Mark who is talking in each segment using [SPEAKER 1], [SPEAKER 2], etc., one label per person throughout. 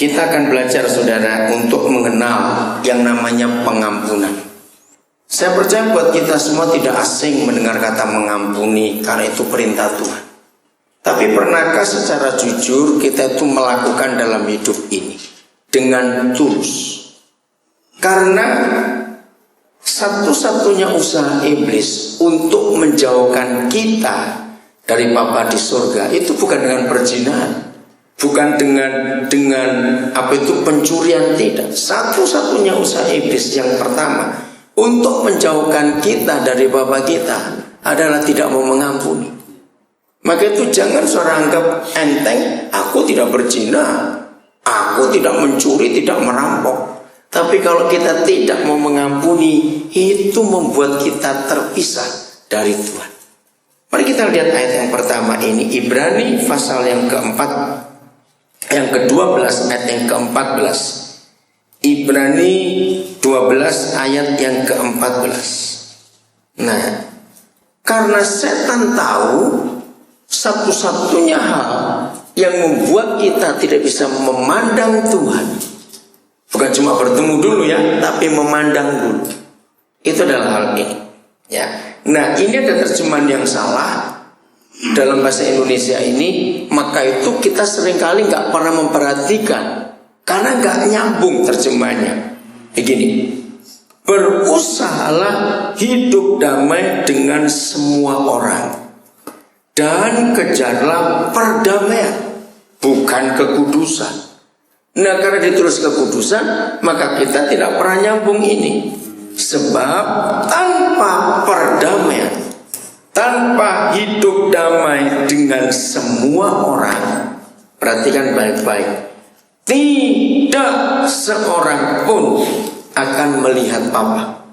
[SPEAKER 1] Kita akan belajar saudara untuk mengenal yang namanya pengampunan. Saya percaya buat kita semua tidak asing mendengar kata mengampuni karena itu perintah Tuhan. Tapi pernahkah secara jujur kita itu melakukan dalam hidup ini dengan tulus? Karena satu-satunya usaha iblis untuk menjauhkan kita dari Bapa di surga itu bukan dengan perzinahan, bukan dengan pencurian, tidak. Satu-satunya usaha iblis yang pertama untuk menjauhkan kita dari Bapa kita adalah tidak mau mengampuni. Maka itu jangan saudara anggap enteng, aku tidak berzina, aku tidak mencuri, tidak merampok. Tapi kalau kita tidak mau mengampuni, itu membuat kita terpisah dari Tuhan. Mari kita lihat ayat yang pertama ini, Ibrani pasal yang keempat, yang ke-12 ayat yang ke-14. Ibrani 12 ayat yang ke-14. Nah, karena setan tahu satu-satunya hal yang membuat kita tidak bisa memandang Tuhan, bukan cuma bertemu dulu ya, tapi memandang dulu. Itu adalah hal ini. Ya. Nah, ini ada terjemahan yang salah dalam bahasa Indonesia ini. Maka itu kita seringkali nggak pernah memperhatikan karena nggak nyambung terjemahannya. Begini, berusahalah hidup damai dengan semua orang dan kejarlah perdamaian, bukan kekudusan. Nah, karena ditulis kekudusan, maka kita tidak pernah nyambung ini. Sebab tanpa perdamaian, tanpa hidup damai dengan semua orang, perhatikan baik-baik, tidak seorang pun akan melihat Bapa.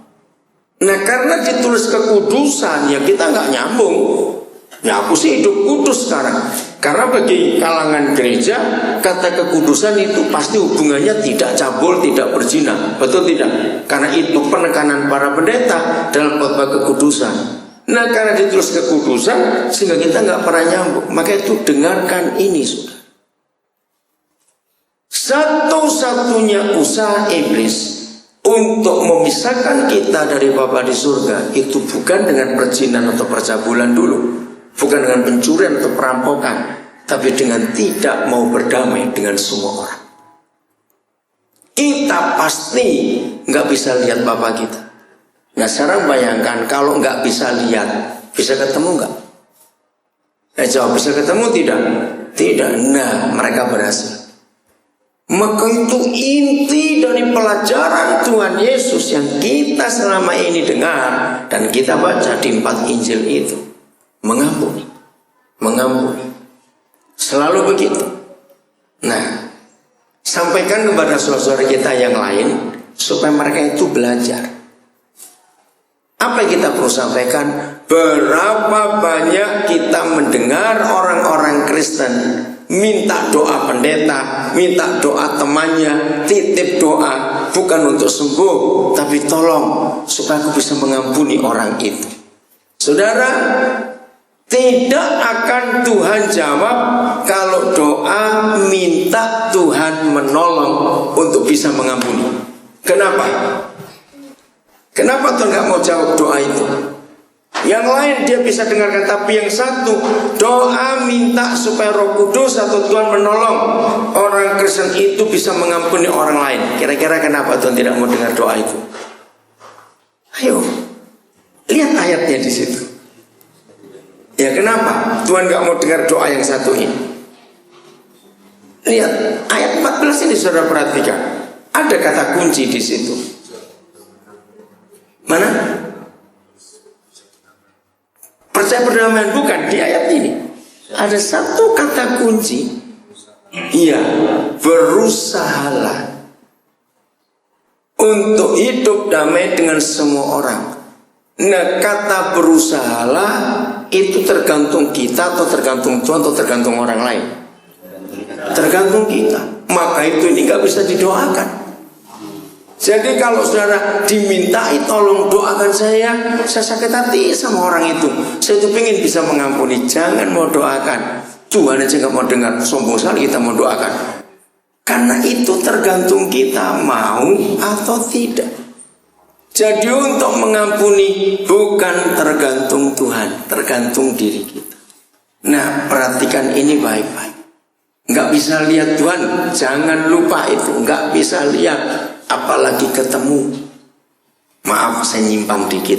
[SPEAKER 1] Nah, karena ditulis kekudusan, ya kita nggak nyambung. Ya aku sih hidup kudus sekarang. Karena bagi kalangan gereja, kata kekudusan itu pasti hubungannya tidak cabul, tidak berzina. Betul tidak? Karena itu penekanan para pendeta dalam khotbah kekudusan. Nah, karena ditulis kekudusan, sehingga kita nggak pernah nyambung. Maka itu dengarkan ini, saudara. Satu-satunya usaha iblis untuk memisahkan kita dari Bapa di surga itu bukan dengan perzinahan atau percabulan dulu, bukan dengan pencurian atau perampokan, tapi dengan tidak mau berdamai dengan semua orang. Kita pasti nggak bisa lihat Bapa kita. Nah, sekarang bayangkan kalau nggak bisa lihat, bisa ketemu nggak? Jawab, bisa ketemu tidak? Tidak. Nah, mereka berhasil. Maka itu inti dari pelajaran Tuhan Yesus yang kita selama ini dengar dan kita baca di 4 Injil itu. Mengampuni, mengampuni, selalu begitu. Nah, sampaikan kepada saudara kita yang lain supaya mereka itu belajar. Apa yang kita perlu sampaikan? Berapa banyak kita mendengar orang-orang Kristen minta doa pendeta, minta doa temannya, titip doa, bukan untuk sembuh, tapi tolong supaya aku bisa mengampuni orang itu. Saudara, tidak akan Tuhan jawab kalau doa minta Tuhan menolong untuk bisa mengampuni. Kenapa? Kenapa Tuhan gak mau jawab doa itu? Yang lain dia bisa dengarkan, tapi yang satu doa minta supaya Roh Kudus atau Tuhan menolong orang Kristen itu bisa mengampuni orang lain. Kira-kira kenapa Tuhan tidak mau dengar doa itu? Ayo, lihat ayatnya di situ. Ya, kenapa Tuhan gak mau dengar doa yang satu ini? Lihat ayat 14 ini, saudara perhatikan. Ada kata kunci di situ. Mana? Percaya perdamaian, bukan di ayat ini. Ada satu kata kunci. Iya, berusahalah untuk hidup damai dengan semua orang. Nah, kata berusahalah itu tergantung kita atau tergantung Tuhan atau tergantung orang lain? Tergantung kita. Maka itu ini gak bisa didoakan. Jadi kalau saudara dimintai tolong doakan saya sakit hati sama orang itu, saya tuh pengen bisa mengampuni, jangan mau doakan. Tuhan aja gak mau dengar, sombong sekali kita mau doakan. Karena itu tergantung kita mau atau tidak. Jadi untuk mengampuni bukan tergantung Tuhan, tergantung diri kita. Nah, perhatikan ini baik-baik. Nggak bisa lihat Tuhan, jangan lupa itu. Nggak bisa lihat, apalagi ketemu. Maaf, saya nyimpang dikit.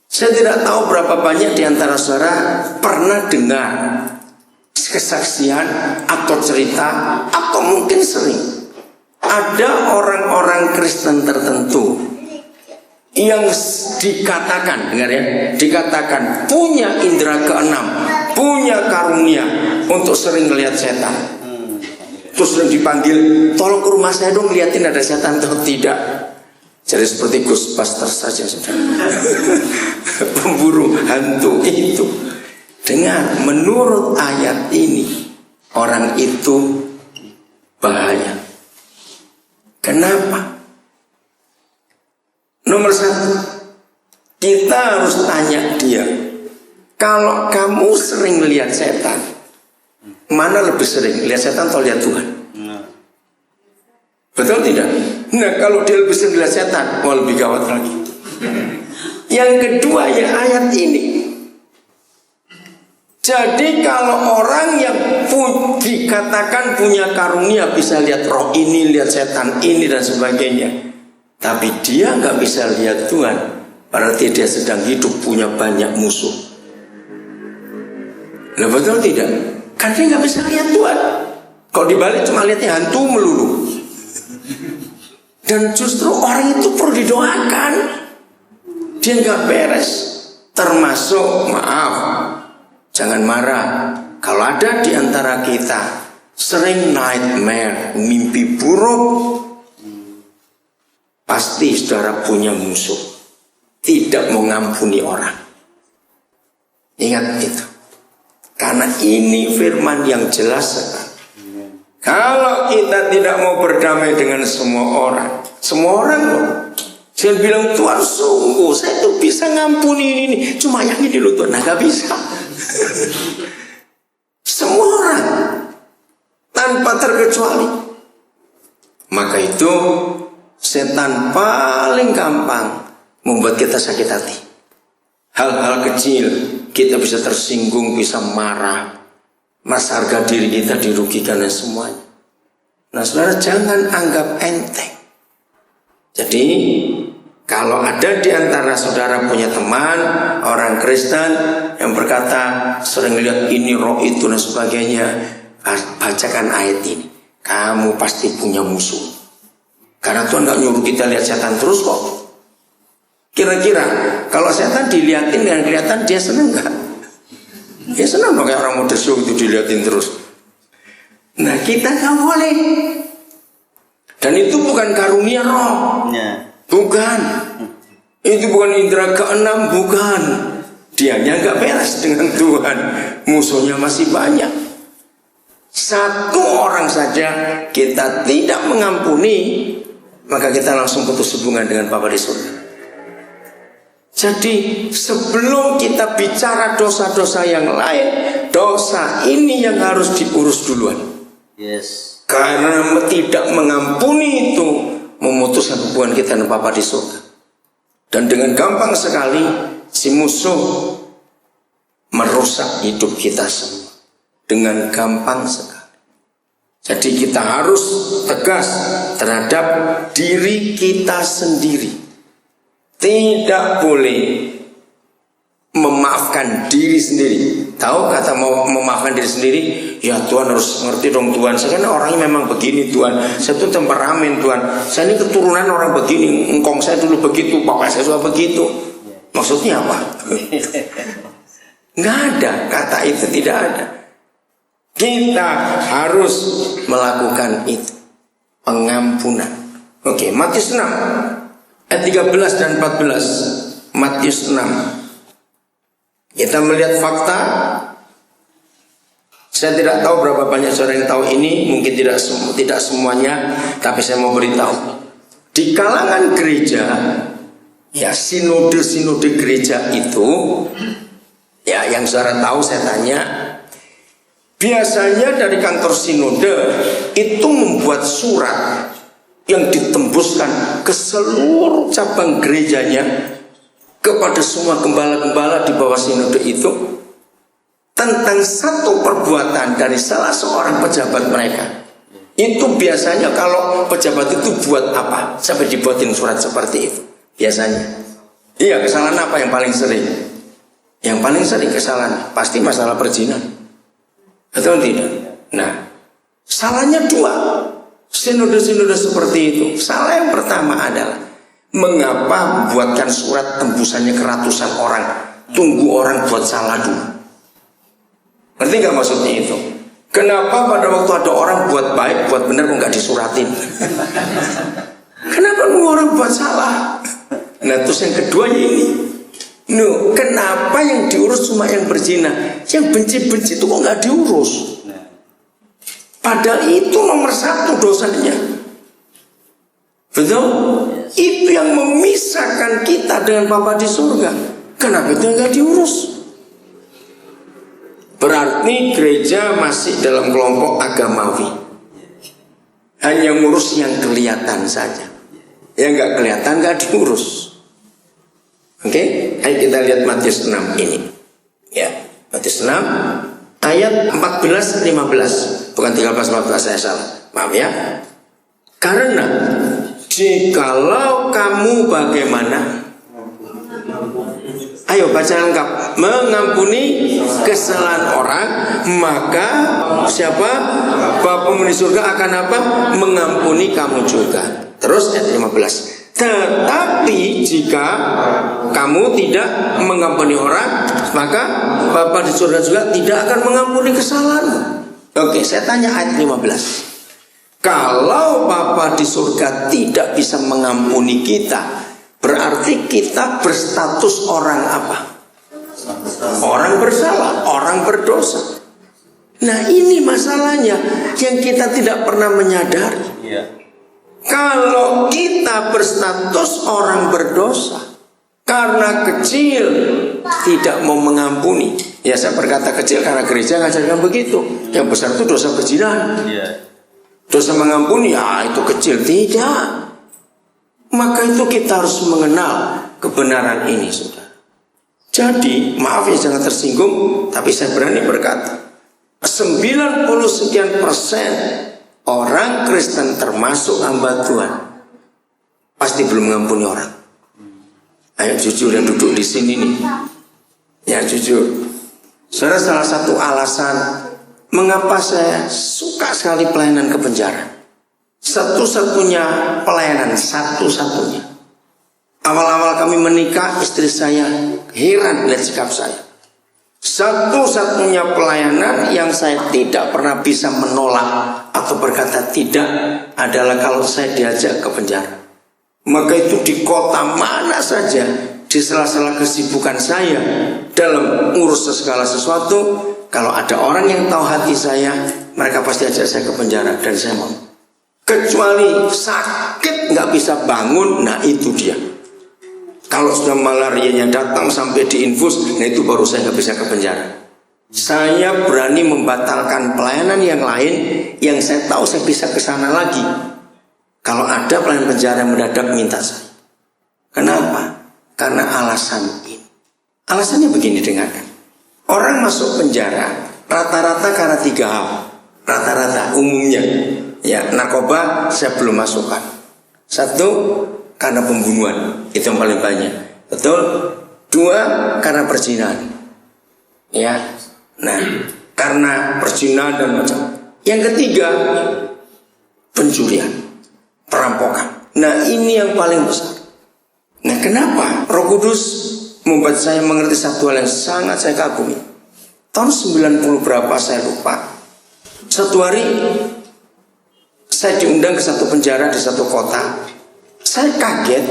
[SPEAKER 1] Saya tidak tahu berapa banyak di antara saudara pernah dengar kesaksian atau cerita, atau mungkin sering ada orang-orang Kristen tertentu yang dikatakan, dengar ya, dikatakan punya indera keenam, punya karunia untuk sering melihat setan. Terus sering dipanggil, tolong ke rumah saya dong, liatin ada setan atau tidak. Jadi seperti Ghostbusters saja sudah. Pemburu hantu itu. Dengar, menurut ayat ini orang itu bahaya. Kenapa? Nomor satu, kita harus tanya dia, kalau kamu sering lihat setan, mana lebih sering, lihat setan atau lihat Tuhan? Betul tidak? Nah, kalau dia lebih sering lihat setan, mau lebih gawat lagi. Yang kedua ya ayat ini. Jadi kalau orang yang dikatakan punya karunia, bisa lihat roh ini, lihat setan ini dan sebagainya, tapi dia nggak bisa lihat Tuhan, berarti dia sedang hidup punya banyak musuh. Nah, betul tidak? Kan dia nggak bisa lihat Tuhan. Kalau dibalik cuma lihatnya hantu melulu. Dan justru orang itu perlu didoakan. Dia nggak beres. Termasuk, maaf, jangan marah, kalau ada di antara kita sering nightmare, mimpi buruk, pasti saudara punya musuh, tidak mengampuni orang. Ingat itu. Karena ini firman yang jelas sekali. Kalau kita tidak mau berdamai dengan semua orang loh, saya bilang Tuhan sungguh, saya tuh bisa ngampuni ini, cuma yang ini loh Tuhan, nah gak bisa. Semua orang tanpa terkecuali. Maka itu setan paling gampang membuat kita sakit hati. Hal-hal kecil kita bisa tersinggung, bisa marah, merasa harga diri kita dirugikan dan semuanya. Nah saudara, jangan anggap enteng. Jadi kalau ada di antara saudara punya teman orang Kristen yang berkata sering lihat ini roh itu dan sebagainya, bacakan ayat ini. Kamu pasti punya musuh. Karena Tuhan gak nyuruh kita lihat setan terus kok. Kira-kira kalau setan dilihatin dengan kelihatan, dia senang gak? Dia senang dong, kayak orang mode show itu dilihatin terus. Nah kita gak boleh. Dan itu bukan karunia roh, bukan. Itu bukan indera keenam, bukan. Dianya gak beres dengan Tuhan, musuhnya masih banyak. Satu orang saja kita tidak mengampuni, maka kita langsung putus hubungan dengan Bapa di surga. Jadi sebelum kita bicara dosa-dosa yang lain, dosa ini yang harus diurus duluan. Yes. Karena tidak mengampuni itu memutuskan hubungan kita dengan Bapa di surga. Dan dengan gampang sekali si musuh merusak hidup kita semua. Dengan gampang sekali. Jadi kita harus tegas terhadap diri kita sendiri. Tidak boleh memaafkan diri sendiri. Tahu kata mau memaafkan diri sendiri? Ya Tuhan harus ngerti dong Tuhan. Saya kan orangnya memang begini Tuhan. Saya tuh temperamen Tuhan. Saya ini keturunan orang begini. Engkong saya dulu begitu, bapak saya juga begitu. Maksudnya apa? Nggak ada, kata itu tidak ada. Kita harus melakukan itu, pengampunan. Oke, Matius 6 ayat 13 dan 14. Matius 6. Kita melihat fakta. Saya tidak tahu berapa banyak saudara yang tahu ini, mungkin tidak semuanya, tapi saya mau beritahu. Di kalangan gereja, ya sinode gereja itu, ya yang saudara tahu saya tanya, Biasanya dari kantor sinode itu membuat surat yang ditembuskan ke seluruh cabang gerejanya kepada semua gembala-gembala di bawah sinode itu tentang satu perbuatan dari salah seorang pejabat mereka. Itu biasanya kalau pejabat itu buat apa sampai dibuatin surat seperti itu biasanya. Iya, kesalahan apa yang paling sering? Yang paling sering kesalahan pasti masalah perzinahan, atau tidak? Nah, salahnya dua sinode-sinode seperti itu. Salah yang pertama adalah mengapa buatkan surat tembusannya ke ratusan orang, tunggu orang buat salah dulu. Ngerti nggak maksudnya itu? Kenapa pada waktu ada orang buat baik, buat benar kok nggak disuratin? Kenapa nunggu orang buat salah? Nah, terus yang keduanya ini, kenapa yang diurus cuma yang berzina, yang benci-benci itu kok nggak diurus? Padahal itu nomor satu dosanya. Betul? Itu yang memisahkan kita dengan Bapa di surga. Kenapa itu nggak diurus? Berarti gereja masih dalam kelompok agamawi, hanya ngurus yang kelihatan saja. Yang nggak kelihatan nggak diurus. Oke, ayo kita lihat Matius 6 ini. Ya, Matius 6 ayat 14-15, bukan 13-14, saya salah. Maaf ya. Karena jikalau kamu bagaimana? Ayo baca lengkap. Mengampuni kesalahan orang, maka siapa? Bapamu di surga akan apa? Mengampuni kamu juga. Terus ayat 15. Tetapi jika kamu tidak mengampuni orang, maka Bapa di surga juga tidak akan mengampuni kesalahanmu. Oke, saya tanya ayat 15. Kalau Bapa di surga tidak bisa mengampuni kita, berarti kita berstatus orang apa? Orang bersalah, orang berdosa. Nah, ini masalahnya yang kita tidak pernah menyadari. Kalau kita berstatus orang berdosa, karena kecil tidak mau mengampuni. Ya, saya berkata kecil karena gereja ngajarkan begitu. Yang besar itu dosa perzinahan. Dosa mengampuni, ya itu kecil. Tidak. Maka itu kita harus mengenal kebenaran ini, saudara. Jadi, maaf ya jangan tersinggung, tapi saya berani berkata 90% orang Kristen termasuk hamba Tuhan pasti belum mengampuni orang. Ayo jujur yang duduk di sini nih. Ya jujur. Saudara, salah satu alasan mengapa saya suka sekali pelayanan ke penjara. Satu-satunya pelayanan, satu-satunya. Awal-awal kami menikah, istri saya heran lihat sikap saya. Satu-satunya pelayanan yang saya tidak pernah bisa menolak atau berkata tidak adalah kalau saya diajak ke penjara. Maka itu di kota mana saja, di sela-sela kesibukan saya dalam urus segala sesuatu, kalau ada orang yang tahu hati saya, mereka pasti ajak saya ke penjara dan saya mau. Kecuali sakit nggak bisa bangun, nah itu dia. Kalau sudah malarianya datang sampai diinfus, nah itu baru saya nggak bisa ke penjara. Saya berani membatalkan pelayanan yang lain yang saya tahu saya bisa ke sana lagi. Kalau ada pelayanan penjara yang mendadak minta saya. Kenapa? Karena alasan ini. Alasannya begini, dengarkan. Orang masuk penjara rata-rata karena 3 hal. Rata-rata umumnya. Ya, narkoba saya belum masukkan. 1, karena pembunuhan, itu yang paling banyak. Betul? 2, karena perzinahan. Ya. Nah, karena perzinahan dan macam. Yang ketiga, pencurian, perampokan. Nah, ini yang paling besar. Nah, kenapa Roh Kudus membuat saya mengerti satu hal yang sangat saya kagumi. Tahun 90 berapa saya lupa. Satu hari saya diundang ke satu penjara di satu kota. Saya kaget,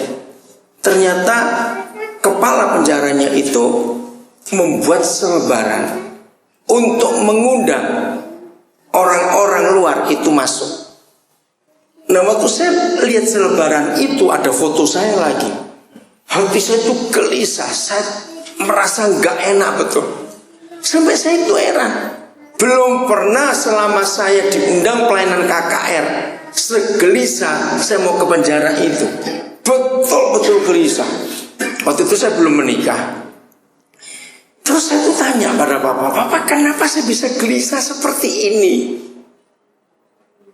[SPEAKER 1] ternyata kepala penjaranya itu membuat selebaran untuk mengundang orang-orang luar itu masuk. Nah, waktu saya lihat selebaran itu ada foto saya lagi, hati saya itu gelisah, saya merasa nggak enak betul. Sampai saya itu heran, Belum pernah selama saya diundang pelayanan KKR segelisah saya mau ke penjara itu. Betul-betul gelisah. Waktu itu saya belum menikah. Terus saya tuh tanya pada Papa, kenapa saya bisa gelisah seperti ini?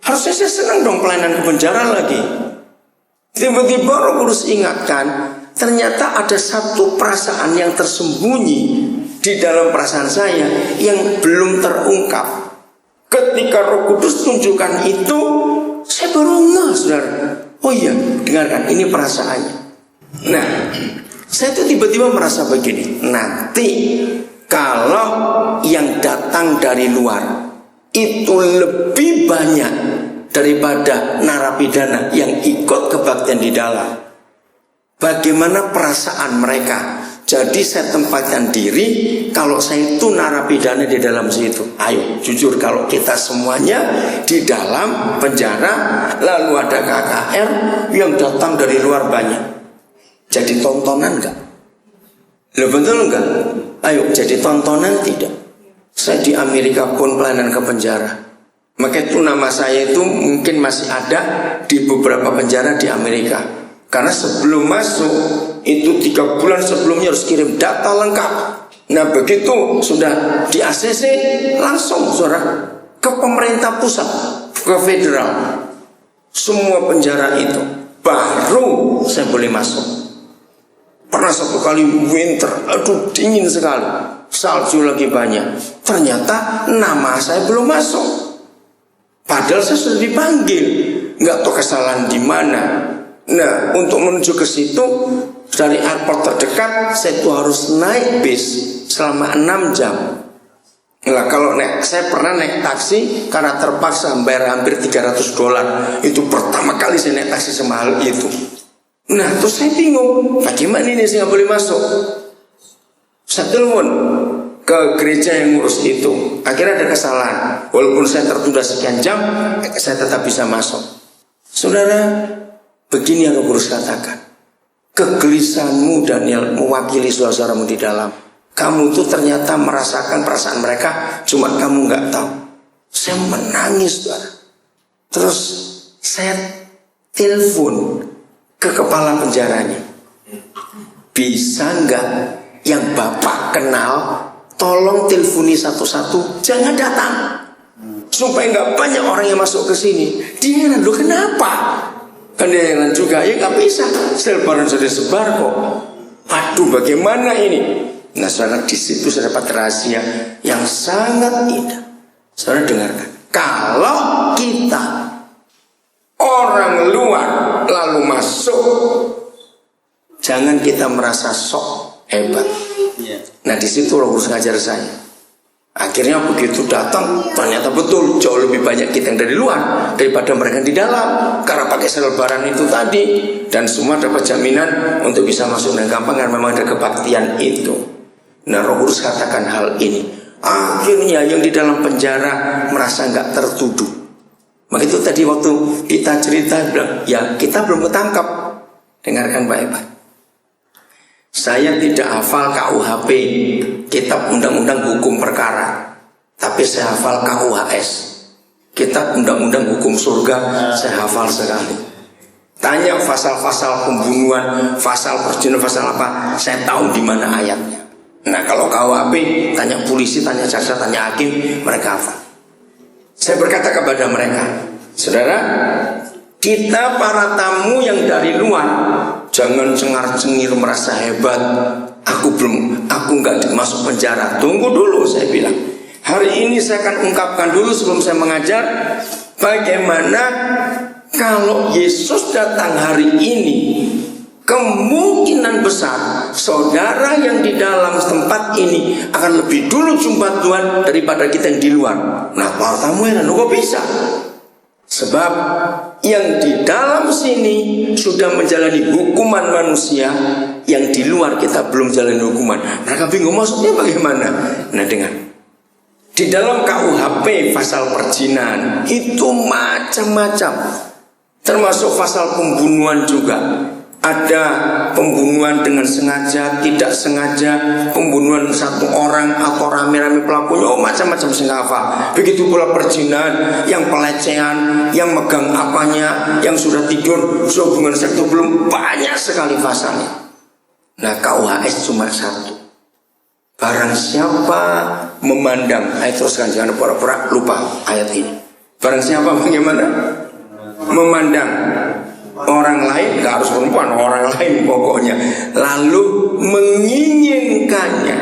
[SPEAKER 1] Harusnya saya senang dong pelayanan ke penjara lagi. Tiba-tiba Roh Kudus ingatkan, ternyata ada satu perasaan yang tersembunyi di dalam perasaan saya yang belum terungkap. Ketika Roh Kudus tunjukkan itu, saya baru ngeh, saudara. Oh iya, dengarkan, ini perasaannya. Nah, saya tuh tiba-tiba merasa begini. Nanti kalau yang datang dari luar itu lebih banyak daripada narapidana yang ikut kebaktian di dalam, bagaimana perasaan mereka? Jadi saya tempatkan diri, kalau saya itu narapidana di dalam situ. Ayo, jujur, kalau kita semuanya di dalam penjara, lalu ada KKR yang datang dari luar banyak, jadi tontonan enggak? Loh, betul enggak? Ayo, jadi tontonan tidak? Saya di Amerika pun pelayanan ke penjara. Maka itu nama saya itu mungkin masih ada di beberapa penjara di Amerika. Karena sebelum masuk itu 3 bulan sebelumnya harus kirim data lengkap. Nah begitu sudah di ACC langsung saudara ke pemerintah pusat, ke federal. Semua penjara itu baru saya boleh masuk. Pernah satu kali winter, aduh dingin sekali, salju lagi banyak. Ternyata nama saya belum masuk. Padahal saya sudah dipanggil, nggak tahu kesalahan di mana. Nah, untuk menuju ke situ dari airport terdekat, saya tuh harus naik bis selama 6 jam. Nah, kalau saya pernah naik taksi karena terpaksa bayar hampir $300. Itu pertama kali saya naik taksi semahal itu. Nah, terus saya bingung, bagaimana ini saya nggak boleh masuk? Saya telepon ke gereja yang ngurus itu. Akhirnya ada kesalahan. Walaupun saya tertunda sekian jam, saya tetap bisa masuk. Saudara, begini yang Roh Kudus katakan. Kegelisahanmu, Daniel, mewakili saudara-saudaramu di dalam. Kamu tuh ternyata merasakan perasaan mereka, cuma kamu nggak tahu. Saya menangis, saudara. Terus saya telepon ke kepala penjaranya. Bisa nggak yang Bapak kenal, tolong telponi satu-satu, jangan datang, supaya nggak banyak orang yang masuk ke sini. Dia heran, loh kenapa? Kan dia heran juga, ya nggak bisa, selebaran sudah sebar kok. Aduh, bagaimana ini? Nah, saudara, di situ saya dapat rahasia yang sangat indah. Saudara dengarkan, kalau kita orang luar lalu masuk, jangan kita merasa sok hebat. Nah, di situ Roh Kudus ngajar saya. Akhirnya begitu datang, ternyata betul jauh lebih banyak kita yang dari luar daripada mereka di dalam, karena pakai selebaran itu tadi. Dan semua dapat jaminan untuk bisa masuk dengan gampang karena memang ada kebaktian itu. Nah, Roh Kudus katakan hal ini. Akhirnya yang di dalam penjara merasa nggak tertuduh. Maka itu tadi waktu kita cerita bilang, ya kita belum ketangkap. Dengarkan baik-baik. Saya tidak hafal KUHP, Kitab Undang-Undang Hukum Perkara, tapi saya hafal KUHS, Kitab Undang-Undang Hukum Surga. Saya hafal sekali. Tanya pasal-pasal pembunuhan, pasal perzinahan, pasal apa, saya tahu di mana ayatnya. Nah, kalau KUHP, tanya polisi, tanya jaksa, tanya hakim, mereka hafal. Saya berkata kepada mereka, saudara, kita para tamu yang dari luar, jangan cengar-cengir merasa hebat. Aku nggak masuk penjara. Tunggu dulu, saya bilang. Hari ini saya akan ungkapkan dulu sebelum saya mengajar, bagaimana kalau Yesus datang hari ini, kemungkinan besar saudara yang di dalam tempat ini akan lebih dulu jumpa Tuhan daripada kita yang di luar. Nah, para tamu yang kok bisa? Sebab yang di dalam sini sudah menjalani hukuman manusia, yang di luar kita belum jalani hukuman. Mereka bingung maksudnya bagaimana? Nah, dengar. Di dalam KUHP pasal perzinahan itu macam-macam, termasuk pasal pembunuhan juga. Ada pembunuhan dengan sengaja, tidak sengaja, pembunuhan satu orang atau rame-rame pelakunya, macam-macam sengafa. Begitu pula perzinahan, yang pelecehan, yang megang apanya, yang sudah tidur, hubungan seks itu belum, banyak sekali pasalnya. Nah, KUHS cuma satu. Barang siapa memandang, teruskan, jangan pura-pura lupa ayat ini. Barang siapa bagaimana? Memandang orang lain, gak harus perempuan, orang lain pokoknya, lalu menginginkannya,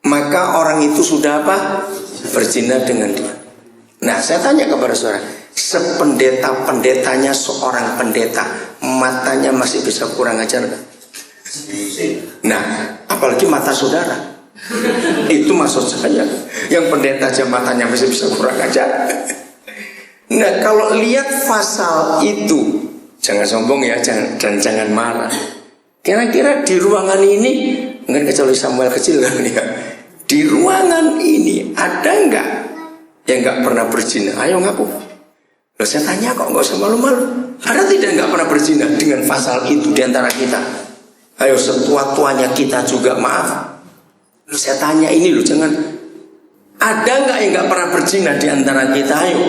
[SPEAKER 1] maka orang itu sudah apa? Berzina dengan dia. Nah, saya tanya kepada saudara, sependeta-pendetanya seorang pendeta, matanya masih bisa kurang ajar gak? Nah, apalagi mata saudara. Itu maksud saya, yang pendeta aja matanya masih bisa kurang ajar. Nah, kalau lihat pasal itu, jangan sombong ya, jangan marah. Kira-kira di ruangan ini, mungkin kecuali Samuel kecil kan ya, di ruangan ini ada nggak yang nggak pernah berzina? Ayo ngaku. Loh, saya tanya kok, nggak usah malu-malu. Ada tidak nggak pernah berzina dengan pasal itu di antara kita? Ayo, setua-tuanya kita juga, maaf. Loh, saya tanya ini loh, jangan. Ada nggak yang nggak pernah berzina di antara kita? Ayo.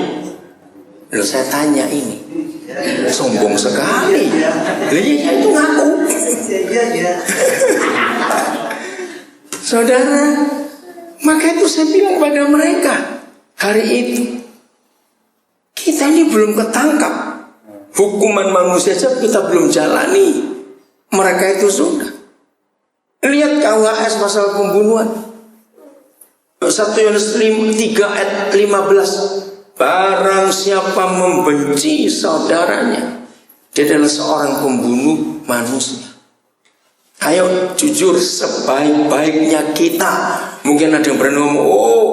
[SPEAKER 1] Loh, saya tanya ini. Sombong sekali. Iya itu ngaku. Saudara, maka itu saya bilang pada mereka hari itu, kita ini belum ketangkap. Hukuman manusia saja kita belum jalani. Mereka itu sudah. Lihat KUHS pasal pembunuhan 1 Yohanes 3 ayat 15. Barang siapa membenci saudaranya, dia adalah seorang pembunuh manusia. Ayo jujur, sebaik-baiknya kita. Mungkin ada yang berani ngomong, oh,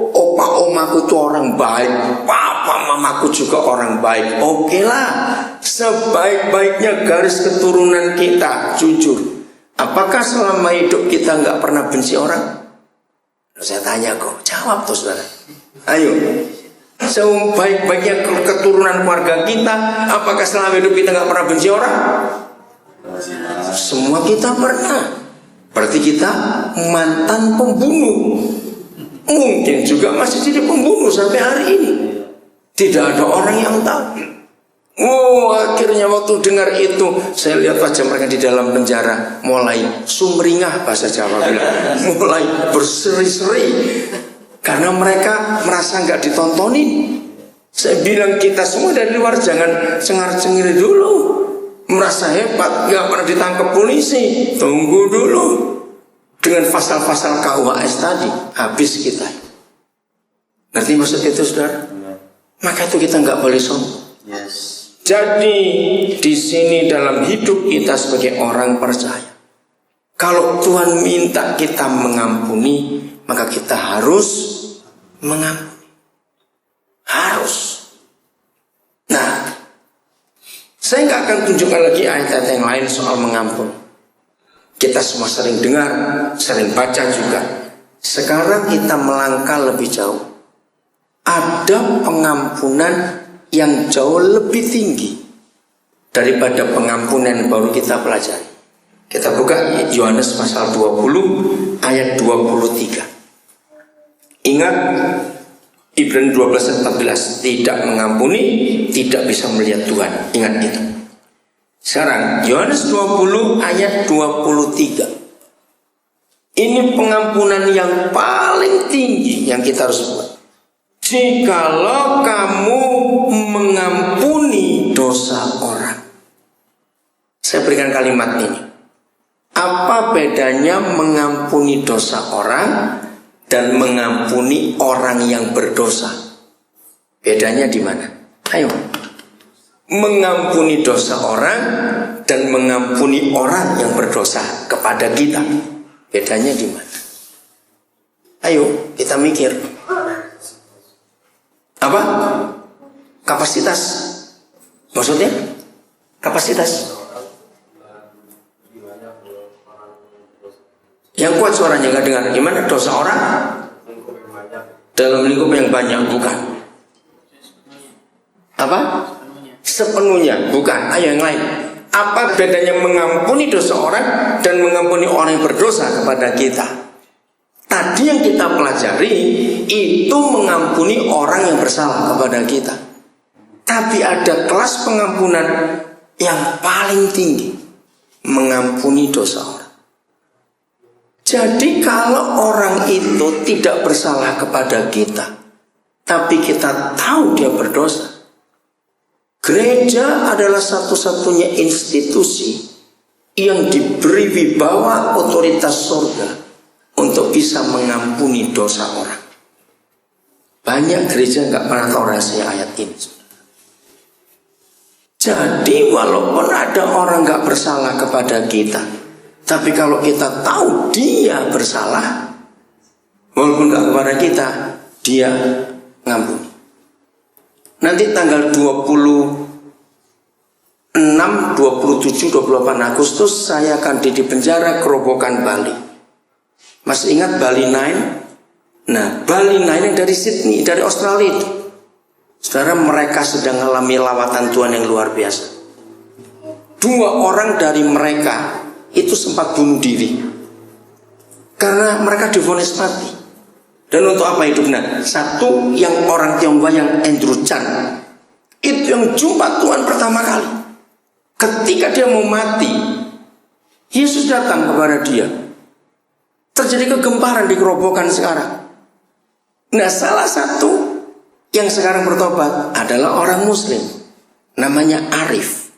[SPEAKER 1] opa omaku itu orang baik, papa mamaku juga orang baik. Oke lah, sebaik-baiknya garis keturunan kita, jujur. Apakah selama hidup kita nggak pernah benci orang? Saya tanya kok, jawab tuh saudara. Ayo. Sebaik-baiknya keturunan keluarga kita, apakah selama hidup kita nggak pernah benci orang? Semua kita pernah. Berarti kita mantan pembunuh. Mungkin juga masih jadi pembunuh sampai hari ini. Tidak ada orang yang tahu. Oh, akhirnya waktu dengar itu, saya lihat wajah mereka di dalam penjara mulai sumringah, bahasa Jawa bilang, mulai berseri-seri. Karena mereka merasa nggak ditontonin. Saya bilang kita semua dari luar jangan cengar-cengir dulu. Merasa hebat, nggak pernah ditangkap polisi. Tunggu dulu. Dengan pasal-pasal KUHS tadi, habis kita. Ngerti maksud itu, saudara? Maka itu kita nggak boleh sombong. Jadi di sini dalam hidup kita sebagai orang percaya, kalau Tuhan minta kita mengampuni, maka kita harus mengampuni. Harus. Nah, saya nggak akan tunjukkan lagi ayat-ayat yang lain soal mengampuni. Kita semua sering dengar, sering baca juga. Sekarang kita melangkah lebih jauh. Ada pengampunan yang jauh lebih tinggi daripada pengampunan yang baru kita pelajari. Kita buka Yohanes pasal 20 ayat 23. Ingat Ibrani 12 ayat 14, tidak mengampuni tidak bisa melihat Tuhan. Ingat itu. Sekarang Yohanes 20 ayat 23. Ini pengampunan yang paling tinggi yang kita harus buat. Jikalau kamu mengampuni dosa orang. Saya berikan kalimat ini. Apa bedanya mengampuni dosa orang dan mengampuni orang yang berdosa? Bedanya di mana? Ayo. Mengampuni dosa orang dan mengampuni orang yang berdosa kepada kita. Bedanya di mana? Ayo, kita mikir. Apa? Kapasitas. Maksudnya? Kapasitas. Yang kuat suaranya nggak dengar. Gimana dosa orang? Dalam lingkup yang banyak, bukan. Apa? Sepenuhnya, bukan. Ayo yang lain. Apa bedanya mengampuni dosa orang dan mengampuni orang yang berdosa kepada kita? Tadi yang kita pelajari itu mengampuni orang yang bersalah kepada kita. Tapi ada kelas pengampunan yang paling tinggi, mengampuni dosa orang. Jadi kalau orang itu tidak bersalah kepada kita, tapi kita tahu dia berdosa, gereja adalah satu-satunya institusi yang diberi wibawa otoritas surga untuk bisa mengampuni dosa orang. Banyak gereja nggak pernah tahu rahasia ayat ini. Jadi walaupun ada orang nggak bersalah kepada kita, tapi kalau kita tahu dia bersalah, walaupun nggak kepada kita, dia ngampuni. Nanti tanggal 26, 27, 28 Agustus saya akan di penjara Kerobokan Bali. Masih ingat Bali 9? Nah, Bali 9 yang dari Sydney, dari Australia itu. Saudara, mereka sedang mengalami lawatan Tuhan yang luar biasa. 2 orang dari mereka itu sempat bunuh diri karena mereka divonis mati. Dan untuk apa hidupnya? Satu yang orang Tionghoa yang Andrew Chan, itu yang jumpa Tuhan pertama kali. Ketika dia mau mati, Yesus datang kepada dia. Terjadi kegemparan di Kerobokan sekarang. Nah, salah satu yang sekarang bertobat adalah orang Muslim, namanya Arif.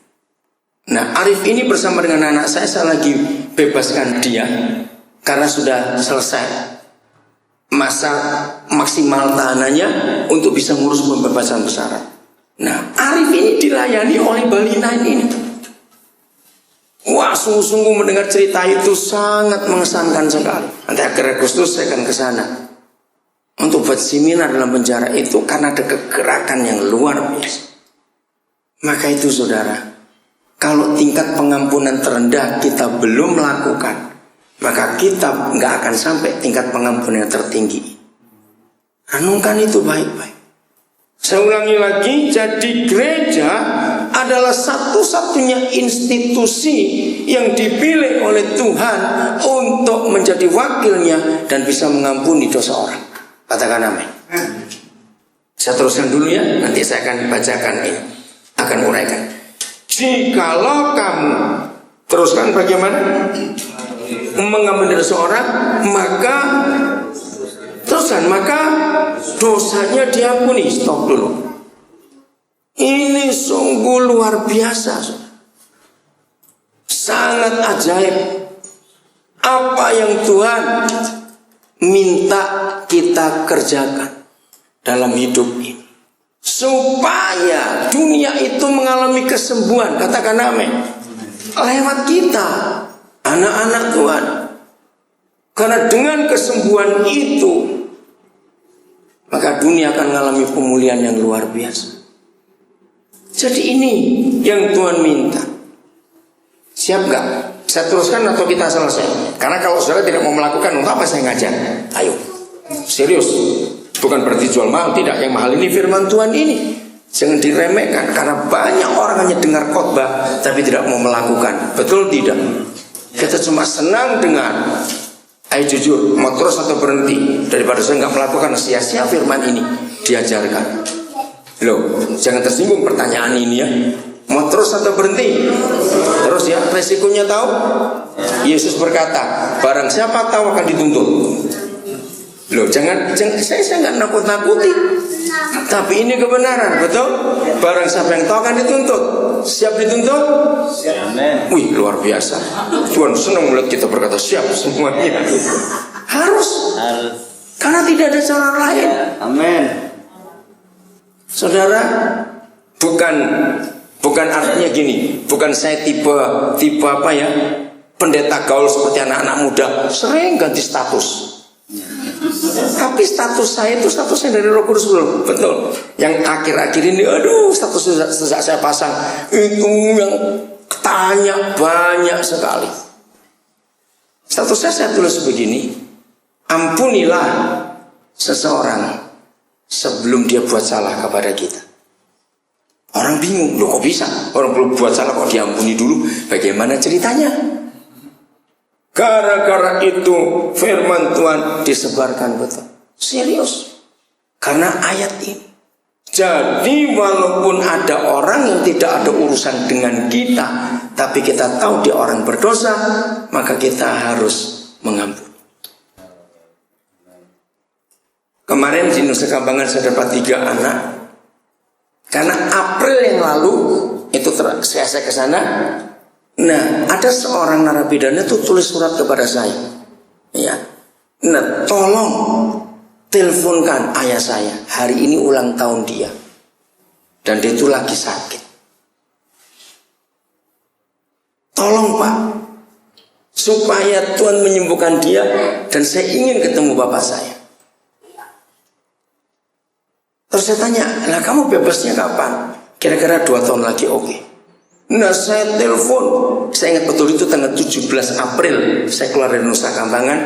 [SPEAKER 1] Nah, Arif ini bersama dengan anak saya lagi bebaskan dia karena sudah selesai masa maksimal tahanannya untuk bisa ngurus pembebasan bersyarat. Nah, Arif ini dilayani oleh Bali 9 ini. Wah, sungguh-sungguh mendengar cerita itu sangat mengesankan sekali. Nanti akhir Agustus saya akan ke sana untuk buat seminar dalam penjara itu karena ada kegerakan yang luar biasa. Maka itu saudara, kalau tingkat pengampunan terendah kita belum melakukan, maka kita nggak akan sampai tingkat pengampunan yang tertinggi. Renungkan itu baik-baik. Saya ulangi lagi, jadi gereja adalah satu-satunya institusi yang dipilih oleh Tuhan untuk menjadi wakilnya dan bisa mengampuni dosa orang. Katakan amin. Saya teruskan dulu ya, nanti saya akan bacakan ini, akan uraikan. Jikalau kamu teruskan bagaimana mengampuni dosa orang, maka dosanya diampuni. Stop dulu. Ini sungguh luar biasa, sangat ajaib. Apa yang Tuhan minta kita kerjakan dalam hidup ini, supaya dunia itu mengalami kesembuhan. Katakan amin. Lewat kita, anak-anak Tuhan. Karena dengan kesembuhan itu, maka dunia akan mengalami pemulihan yang luar biasa. Jadi ini yang Tuhan minta. Siap gak? Saya teruskan atau kita selesai? Karena kalau saudara tidak mau melakukan, untuk apa saya ngajar? Ayo, serius. Bukan berarti jual mahal, tidak. Yang mahal ini firman Tuhan ini. Jangan diremehkan, karena banyak orang hanya dengar khotbah tapi tidak mau melakukan. Betul tidak? Kita cuma senang dengar. Ayo jujur, mau terus atau berhenti? Daripada saya nggak melakukan, sia-sia firman ini diajarkan. Loh, jangan tersinggung pertanyaan ini ya. Mau terus atau berhenti? Terus ya, resikonya tahu? Yesus berkata, barang siapa tahu akan dituntut. Loh, jangan saya nggak nakut-nakuti. Tapi ini kebenaran, betul? Barang siapa yang tahu akan dituntut. Siap dituntut? Siap. Wih, luar biasa. Tuhan senang melihat kita berkata siap semuanya. Harus. Karena tidak ada cara lain. Amin. Saudara, bukan artinya gini. Bukan saya tipe apa ya? Pendeta gaul seperti anak-anak muda, sering ganti status. Tapi status saya itu statusnya dari Roh Kudus belum. Betul. Yang akhir-akhir ini, aduh, status sejak saya pasang itu yang tanya banyak sekali. Statusnya saya tulis begini: ampunilah seseorang sebelum dia buat salah kepada kita. Orang bingung, loh kok bisa? Orang belum buat salah kok diampuni dulu? Bagaimana ceritanya? Gara-gara itu firman Tuhan disebarkan betul. Serius. Karena ayat ini. Jadi walaupun ada orang yang tidak ada urusan dengan kita, tapi kita tahu dia orang berdosa, maka kita harus mengampuni. Kemarin di Nusa Kambangan saya dapat 3 anak. Karena April yang lalu itu saya ke sana. Nah, ada seorang narapidana itu tulis surat kepada saya. Ya. Nah, tolong teleponkan ayah saya. Hari ini ulang tahun dia. Dan dia itu lagi sakit. Tolong Pak, supaya Tuhan menyembuhkan dia, dan saya ingin ketemu bapak saya. Terus saya tanya, lah kamu bebasnya kapan? Kira-kira 2 tahun lagi, oke. Nah saya telepon, saya ingat betul itu tanggal 17 April, saya keluar dari Nusa Kambangan,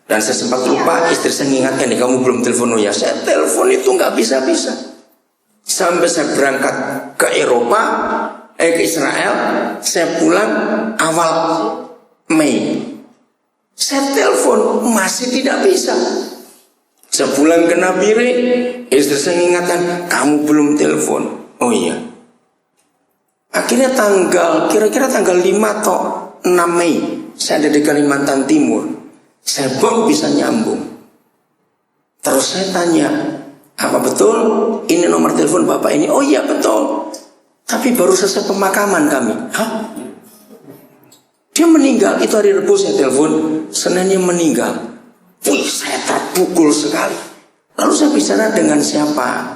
[SPEAKER 1] dan saya sempat lupa, istri saya mengingatkan, kamu belum telepon. Oh ya, saya telepon itu nggak bisa-bisa. Sampai saya berangkat ke Eropa, ke Israel, saya pulang awal Mei. Saya telepon, masih tidak bisa. Sebulan ke Nabire, istri saya mengingatkan, kamu belum telepon. Oh iya. Akhirnya kira-kira tanggal 5 atau 6 Mei, saya ada di Kalimantan Timur. Saya baru bisa nyambung. Terus saya tanya, apa betul ini nomor telepon bapak ini? Oh iya betul. Tapi baru selesai pemakaman kami. Hah? Dia meninggal, itu hari Rabu saya telepon, Seninnya meninggal. Wih, saya terpukul sekali. Lalu saya bicara dengan siapa?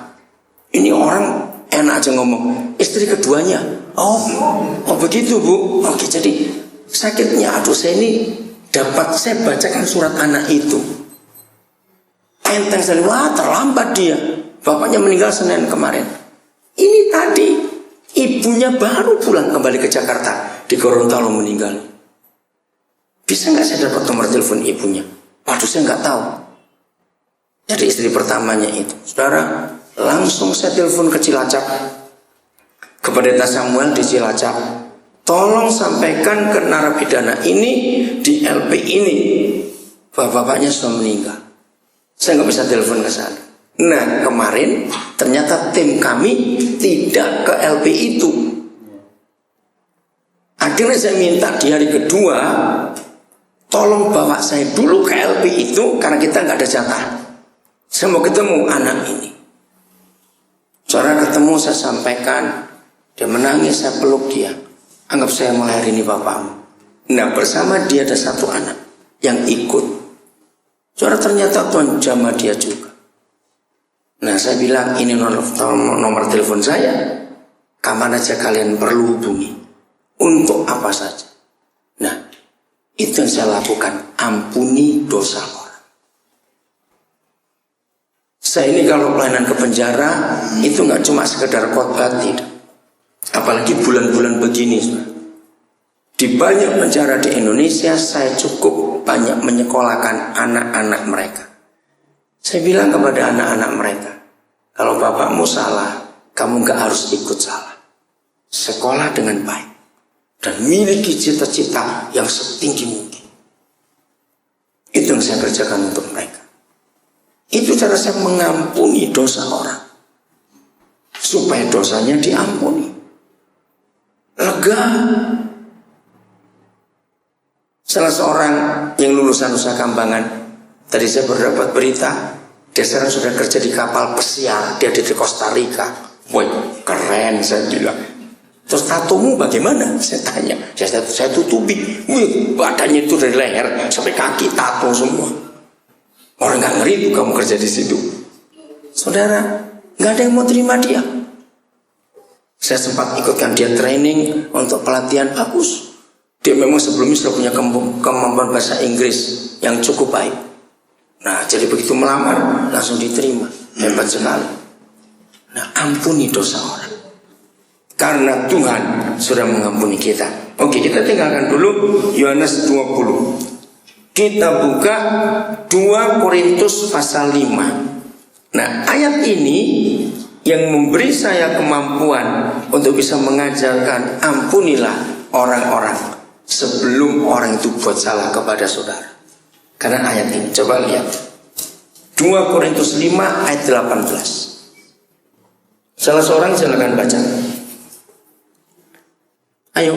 [SPEAKER 1] Ini orang enak aja ngomong, istri keduanya. Oh begitu Bu. Oke, jadi sakitnya, aduh saya ini dapat, saya bacakan surat anak itu. Enteng sekali, wah terlambat dia. Bapaknya meninggal Senin kemarin. Ini tadi ibunya baru pulang kembali ke Jakarta, di Gorontalo meninggal. Bisa nggak saya dapat nomor telepon ibunya? Waduh, saya nggak tahu. Jadi istri pertamanya itu, saudara, langsung saya telepon ke Cilacap, ke Pendeta Samuel di Cilacap. Tolong sampaikan ke narapidana ini di LP ini, bapaknya sudah meninggal. Saya nggak bisa telepon ke sana. Nah kemarin ternyata tim kami tidak ke LP itu. Akhirnya saya minta di hari kedua, tolong bawa saya dulu ke LP itu, karena kita nggak ada jatah. Saya mau ketemu anak ini. Saudara, ketemu, saya sampaikan, dia menangis, saya peluk dia. Anggap saya melahirkan bapakmu. Nah bersama dia ada 1 anak yang ikut. Saudara, ternyata Tuhan jamah dia juga. Nah saya bilang, ini nomor telepon saya, kapan aja kalian perlu hubungi, untuk apa saja. Nah itu yang saya lakukan, ampuni dosa orang. Saya ini kalau pelayanan ke penjara, itu nggak cuma sekedar khotbah, tidak. Apalagi bulan-bulan begini. Di banyak penjara di Indonesia, saya cukup banyak menyekolahkan anak-anak mereka. Saya bilang kepada anak-anak mereka, kalau bapakmu salah, kamu nggak harus ikut salah. Sekolah dengan baik dan miliki cita-cita yang setinggi mungkin. Itu yang saya kerjakan untuk mereka. Itu cara saya mengampuni dosa orang, supaya dosanya diampuni. Lega. Salah seorang yang lulusan Nusa Kambangan, tadi saya baru dapat berita, dia sekarang sudah kerja di kapal pesiar, dia di Costa Rica. Woi, keren, saya bilang. Terus tatomu bagaimana? Saya tanya. Saya tutupi. Wih, badannya itu dari leher sampai kaki tato semua. Orang nggak ngeri tuh kamu kerja di situ. Saudara, nggak ada yang mau terima dia. Saya sempat ikutkan dia training untuk pelatihan bagus. Dia memang sebelumnya sudah punya kemampuan bahasa Inggris yang cukup baik. Nah, jadi begitu melamar langsung diterima. Hebat sekali. Nah, ampuni dosa orang, karena Tuhan sudah mengampuni kita. Oke, kita tinggalkan dulu Yohanes 20. Kita buka 2 Korintus pasal 5. Nah, ayat ini yang memberi saya kemampuan untuk bisa mengajarkan, ampunilah orang-orang sebelum orang itu buat salah kepada saudara. Karena ayat ini, coba lihat 2 Korintus 5 ayat 18. Salah seorang silakan baca. Ayo.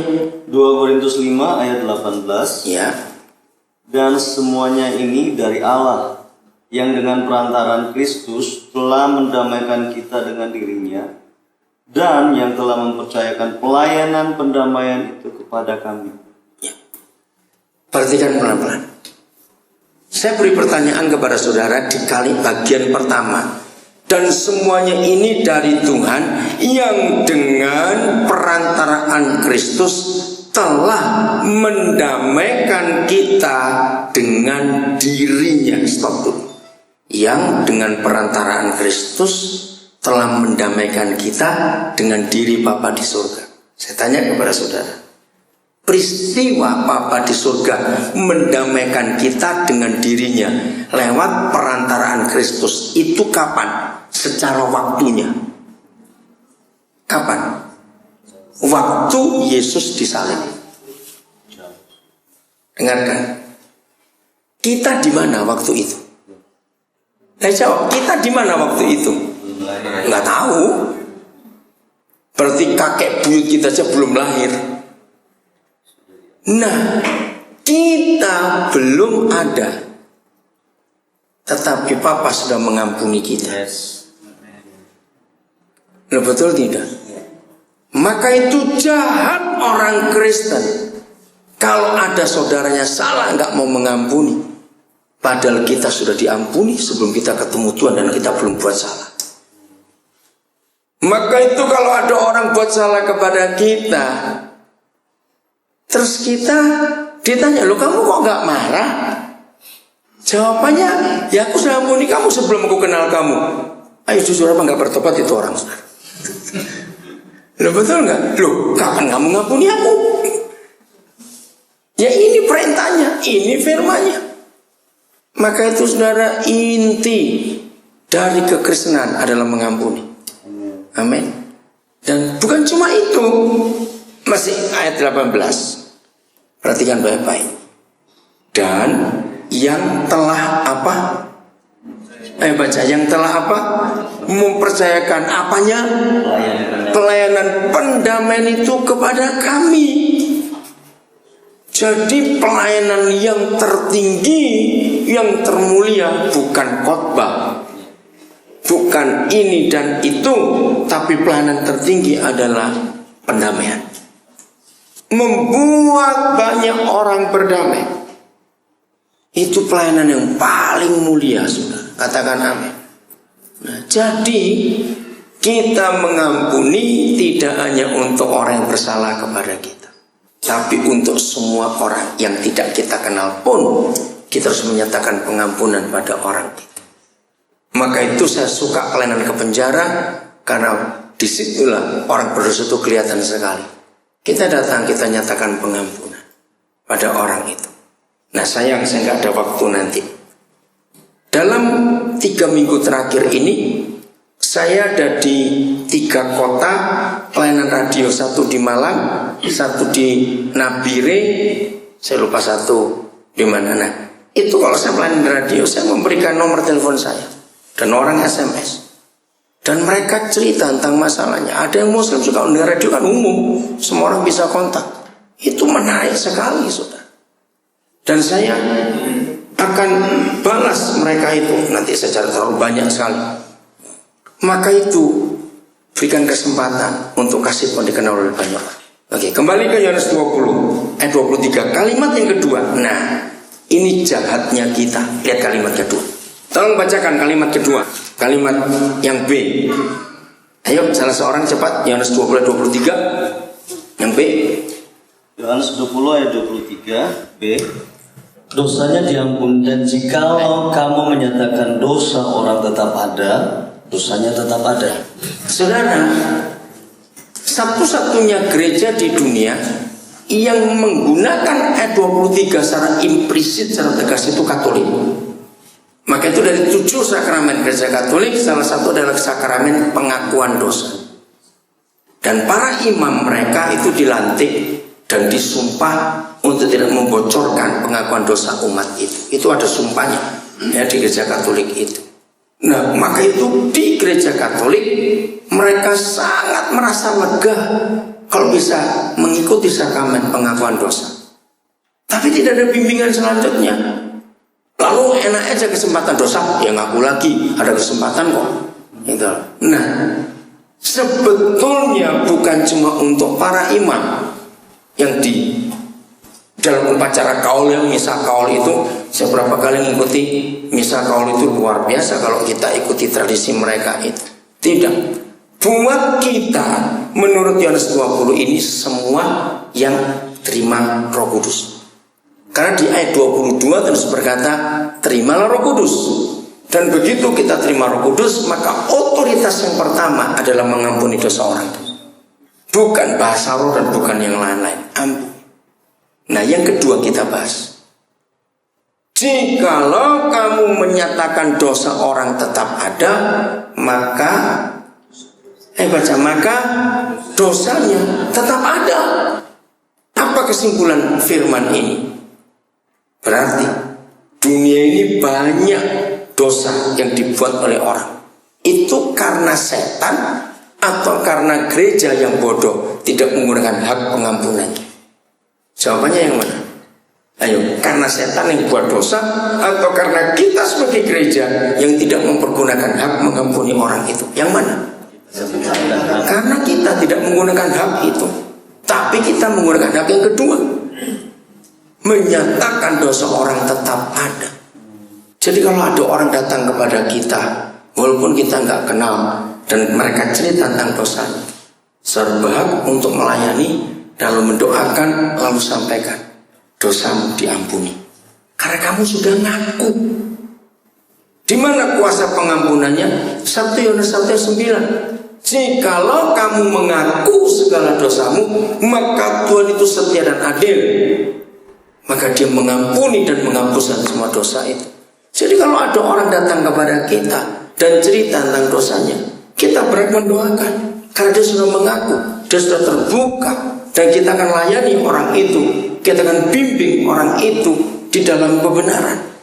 [SPEAKER 2] 2 Korintus 5 ayat 18.
[SPEAKER 1] Ya.
[SPEAKER 2] Dan semuanya ini dari Allah, yang dengan perantaraan Kristus telah mendamaikan kita dengan dirinya, dan yang telah mempercayakan pelayanan pendamaian itu kepada kami.
[SPEAKER 1] Ya. Perhatikan pelan-pelan. Saya beri pertanyaan kepada saudara di kali bagian pertama. Dan semuanya ini dari Tuhan, yang dengan perantaraan Kristus telah mendamaikan kita dengan dirinya. Stop dulu. Yang dengan perantaraan Kristus telah mendamaikan kita dengan diri Bapa di surga. Saya tanya kepada saudara, peristiwa Bapa di surga mendamaikan kita dengan dirinya lewat perantaraan Kristus itu kapan? Secara waktunya. Kapan? Waktu Yesus disalib. Dengarkan. Kita di mana waktu itu? Saya jawab, kita di mana waktu itu? Nggak tahu. Berarti kakek buyut kita aja belum lahir. Nah, kita belum ada, tetapi Papa sudah mengampuni kita. Betul tidak? Maka itu jahat orang Kristen kalau ada saudaranya salah nggak mau mengampuni, padahal kita sudah diampuni sebelum kita ketemu Tuhan dan kita belum buat salah. Maka itu kalau ada orang buat salah kepada kita, terus kita ditanya, loh kamu kok nggak marah? Jawabannya, ya aku sudah ampuni kamu sebelum aku kenal kamu. Ayo jujur, apa nggak bertobat itu orang? Loh betul nggak? Loh kapan kamu ngampuni aku? Ya ini perintahnya, ini firmannya. Maka itu saudara, inti dari kekristenan adalah mengampuni. Amin. Dan bukan cuma itu, masih ayat 18. Perhatikan baik-baik. Dan yang telah apa? Baca, yang telah apa? Mempercayakan apanya? Pelayanan pendamaian itu kepada kami. Jadi pelayanan yang tertinggi, yang termulia bukan khotbah, bukan ini dan itu, tapi pelayanan tertinggi adalah pendamaian. Membuat banyak orang berdamai. Itu pelayanan yang paling mulia, sudah. Katakan amin. Nah, jadi kita mengampuni tidak hanya untuk orang yang bersalah kepada kita, tapi untuk semua orang yang tidak kita kenal pun kita harus menyatakan pengampunan pada orang itu. Maka itu saya suka pelayanan ke penjara, karena disitulah orang berdosa itu kelihatan sekali. Kita datang, kita nyatakan pengampunan pada orang itu. Nah sayang, saya nggak ada waktu nanti. Dalam 3 minggu terakhir ini, saya ada di 3 kota pelayanan radio. 1 di Malang, 1 di Nabire, saya lupa 1 di mana. Nah itu kalau saya pelayanan radio, saya memberikan nomor telepon saya dan orang SMS. Dan mereka cerita tentang masalahnya. Ada yang Muslim suka mendengar radio, kan umum, semua orang bisa kontak. Itu menarik sekali, saudara. Dan saya akan balas mereka itu nanti secara terlalu banyak sekali. Maka itu berikan kesempatan untuk kasih Tuhan dikenal oleh banyak orang. Oke, kembali ke Yohanes 20 ayat 23, kalimat yang kedua. Nah, ini jahatnya kita. Lihat kalimat kedua. Tolong bacakan kalimat kedua, kalimat yang B. Ayo, salah seorang cepat. Yohanes 20 ayat 23, yang B.
[SPEAKER 2] Yohanes 20 ayat 23 B. Dosanya diampuni, dan jikalau kamu menyatakan dosa orang tetap ada, dosanya tetap ada.
[SPEAKER 1] Saudara, satu-satunya gereja di dunia yang menggunakan ayat 23 secara implisit, secara tegas itu Katolik. Maka itu dari 7 sakramen gereja Katolik, salah satu adalah sakramen pengakuan dosa. Dan para imam mereka itu dilantik dan disumpah untuk tidak membocorkan pengakuan dosa umat itu. Itu ada sumpahnya ya di gereja Katolik itu. Nah, maka itu di gereja Katolik mereka sangat merasa lega kalau bisa mengikuti sakramen pengakuan dosa. Tapi tidak ada bimbingan selanjutnya. Lalu enak aja kesempatan dosa, ya ngaku lagi, ada kesempatan kok. Gitu. Nah, sebetulnya bukan cuma untuk para imam yang di dalam upacara kaul, yang misa kaul itu, saya berapa kali mengikuti misa kaul itu luar biasa kalau kita ikuti tradisi mereka itu. Tidak. Buat kita, menurut Yohanes 20 ini semua yang terima Roh Kudus. Karena di ayat 22 terus berkata, terimalah Roh Kudus. Dan begitu kita terima Roh Kudus, maka otoritas yang pertama adalah mengampuni dosa orang. Bukan bahasa roh dan bukan yang lain-lain. Ampun. Nah, yang kedua kita bahas. Jikalau kamu menyatakan dosa orang tetap ada, maka dosanya tetap ada. Apa kesimpulan firman ini? Berarti dunia ini banyak dosa yang dibuat oleh orang. Itu karena setan atau karena gereja yang bodoh tidak menggunakan hak pengampunan? Jawabannya yang mana? Ayo, karena setan yang buat dosa atau karena kita sebagai gereja yang tidak mempergunakan hak mengampuni orang itu? Yang mana? Karena kita tidak menggunakan hak itu, tapi kita menggunakan hak yang kedua, menyatakan dosa orang tetap ada. Jadi kalau ada orang datang kepada kita, walaupun kita nggak kenal, dan mereka cerita tentang dosanya, serba hak untuk melayani, lalu mendoakan, lalu sampaikan, dosamu diampuni. Karena kamu sudah ngaku. Di mana kuasa pengampunannya? 1 Yohanes 1:9. Jikalau kamu mengaku segala dosamu, maka Tuhan itu setia dan adil. Maka dia mengampuni dan menghapuskan semua dosa itu. Jadi kalau ada orang datang kepada kita dan cerita tentang dosanya, kita berhak mendoakan. Karena dia sudah mengaku, dia sudah terbuka. Dan kita akan layani orang itu, kita akan bimbing orang itu di dalam kebenaran.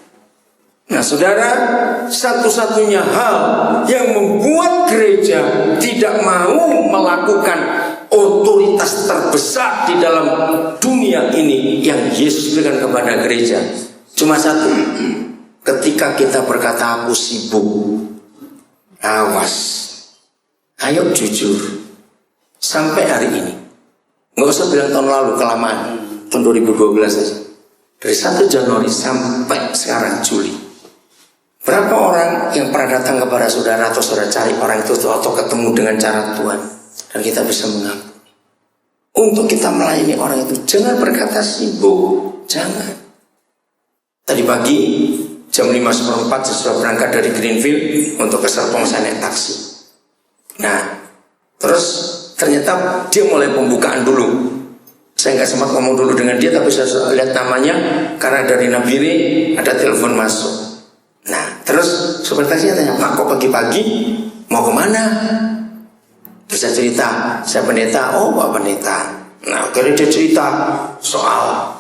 [SPEAKER 1] Nah saudara, satu-satunya hal yang membuat gereja tidak mau melakukan otoritas terbesar di dalam dunia ini yang Yesus berikan kepada gereja cuma satu. Ketika kita berkata aku sibuk, awas, ayo jujur. Sampai hari ini, nggak usah bilang tahun lalu, kelamaan, tahun 2012 aja. Dari 1 Januari sampai sekarang Juli, berapa orang yang pernah datang kepada saudara atau saudara cari orang itu atau ketemu dengan cara Tuhan dan kita bisa mengaku? Untuk kita melayani orang itu, jangan berkata sibuk, jangan. Tadi pagi jam 5:04 saya sudah berangkat dari Greenfield untuk ke Serpong, saya naik taksi. Nah, terus ternyata dia mulai pembukaan dulu. Saya nggak sempat ngomong dulu dengan dia, tapi saya lihat namanya karena dari Nabire ada telepon masuk. Nah, terus supir taksinya tanya, Pak, kok pagi-pagi mau kemana? Terus saya cerita, saya pendeta. Oh, Pak pendeta. Nah, akhirnya dia cerita soal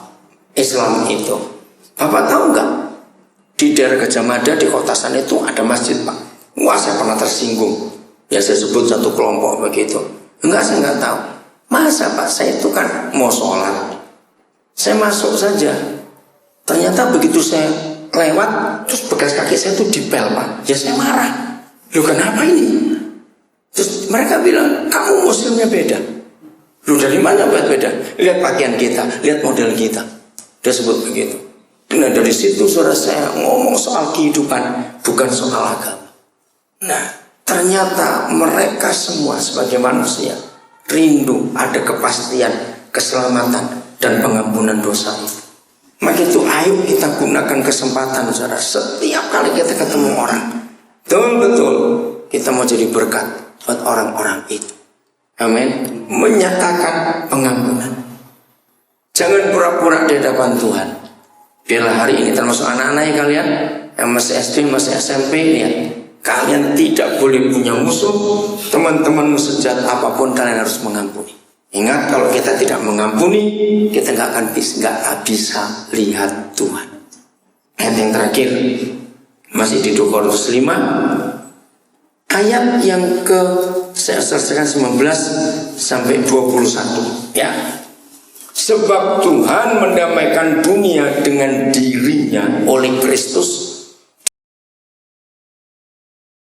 [SPEAKER 1] Islam itu. Bapak tahu nggak? Di daerah Gajah Mada di kota sana itu ada masjid, Pak. Wah, saya pernah tersinggung. Ya saya sebut satu kelompok begitu. Enggak, saya nggak tahu. Masa Pak, saya itu kan mau sholat. Saya masuk saja. Ternyata begitu saya lewat, terus bekas kaki saya itu dipel, Pak. Ya saya marah. Loh kenapa ini? Terus mereka bilang, kamu muslimnya beda. Loh dari mana beda? Lihat pakaian kita, lihat model kita. Dia sebut begitu. Nah dari situ saudara saya ngomong soal kehidupan, bukan soal agama. Nah ternyata mereka semua sebagai manusia rindu ada kepastian, keselamatan, dan pengampunan dosa itu. Maka itu ayo kita gunakan kesempatan saudara. Setiap kali kita ketemu orang, betul-betul kita mau jadi berkat buat orang-orang itu. Amin. Menyatakan pengampunan. Jangan pura-pura di hadapan Tuhan. Biarlah hari ini termasuk anak-anak ya kalian. yang masih SD, masih SMP, ya, kalian tidak boleh punya musuh. Teman-teman sejat apapun kalian harus mengampuni. Ingat, kalau kita tidak mengampuni, kita nggak akan bisa lihat Tuhan. Ayat yang terakhir masih di 2 Korintus 5, ayat yang saya selesaikan 19 sampai 21, ya. Sebab Tuhan mendamaikan dunia dengan dirinya oleh Kristus